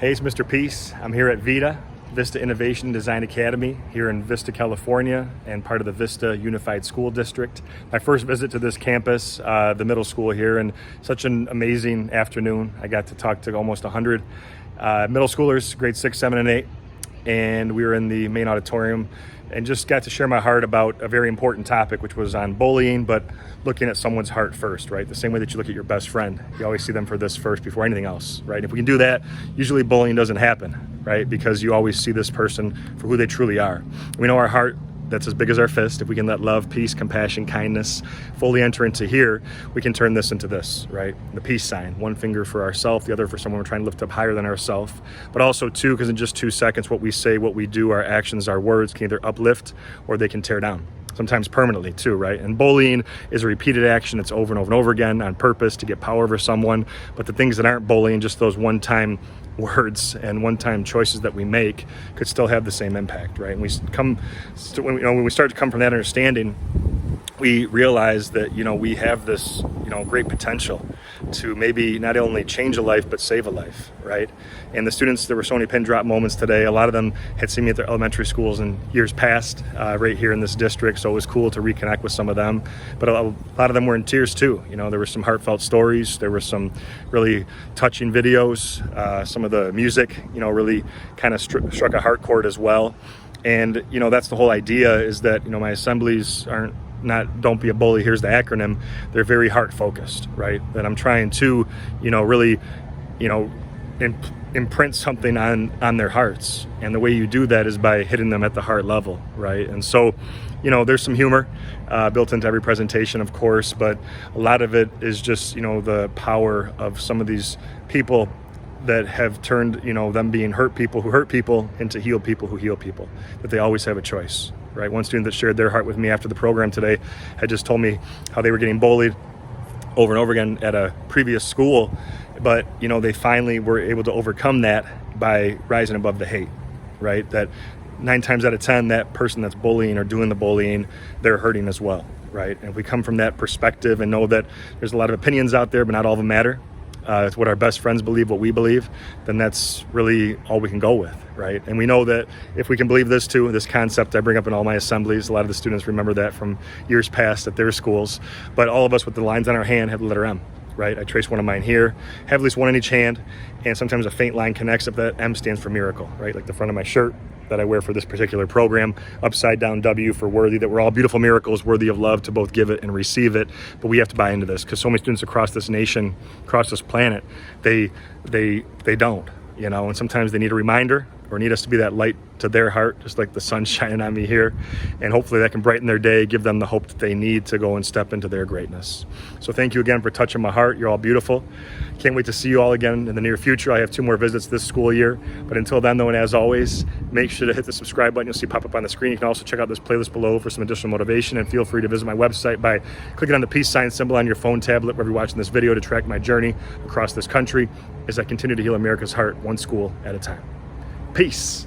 Hey, it's Mr. Peace. I'm here at VIDA, Vista Innovation Design Academy, here in Vista, California, and part of the Vista Unified School District. My first visit to this campus, the middle school here, and such an amazing afternoon. I got to talk to almost 100 middle schoolers, grades 6, 7, and 8, and we were in the main auditorium and just got to share my heart about a very important topic, which was on bullying, but looking at someone's heart first, right? The same way that you look at your best friend. You always see them for this first before anything else, right? If we can do that, usually bullying doesn't happen, right? Because you always see this person for who they truly are. We know our heart, that's as big as our fist. If we can let love, peace, compassion, kindness fully enter into here, we can turn this into this, right? The peace sign, one finger for ourselves, the other for someone we're trying to lift up higher than ourselves. But also too, because in just 2 seconds, what we say, what we do, our actions, our words can either uplift or they can tear down. Sometimes permanently too, right? And bullying is a repeated action. It's over and over and over again on purpose to get power over someone. But the things that aren't bullying, just those one-time words and one-time choices that we make could still have the same impact, right? And when we start to come from that understanding, we realize that, we have this, great potential to maybe not only change a life, but save a life, right? And the students, there were so many pin drop moments today. A lot of them had seen me at their elementary schools in years past, right here in this district. So it was cool to reconnect with some of them. But a lot of them were in tears too. There were some heartfelt stories. There were some really touching videos. Some of the music, really kind of struck a heart chord as well. And, that's the whole idea, is that, my assemblies aren't don't be a bully, here's the acronym. They're very heart focused, right? That I'm trying to, really, imprint something on their hearts. And the way you do that is by hitting them at the heart level, right? And so, there's some humor built into every presentation, of course, but a lot of it is just, the power of some of these people that have turned, them being hurt people who hurt people into healed people who heal people, that they always have a choice, right? One student that shared their heart with me after the program today had just told me how they were getting bullied over and over again at a previous school, but, they finally were able to overcome that by rising above the hate, right? That 9 times out of 10, that person that's bullying or doing the bullying, they're hurting as well, right? And if we come from that perspective and know that there's a lot of opinions out there, but not all of them matter, it's what our best friends believe, what we believe, then that's really all we can go with, right? And we know that if we can believe this too, this concept I bring up in all my assemblies, a lot of the students remember that from years past at their schools, but all of us with the lines on our hand have the letter M, right? I trace one of mine here, have at least one in each hand, and sometimes a faint line connects up. That M stands for miracle, right? Like the front of my shirt that I wear for this particular program, upside down W for worthy, that we're all beautiful miracles worthy of love to both give it and receive it. But we have to buy into this, because so many students across this nation, across this planet, they don't, and sometimes they need a reminder or need us to be that light to their heart, just like the sun shining on me here. And hopefully that can brighten their day, give them the hope that they need to go and step into their greatness. So thank you again for touching my heart. You're all beautiful. Can't wait to see you all again in the near future. I have 2 more visits this school year. But until then, though, and as always, make sure to hit the subscribe button. You'll see pop up on the screen. You can also check out this playlist below for some additional motivation. And feel free to visit my website by clicking on the peace sign symbol on your phone tablet wherever you're watching this video to track my journey across this country as I continue to heal America's heart, one school at a time. Peace.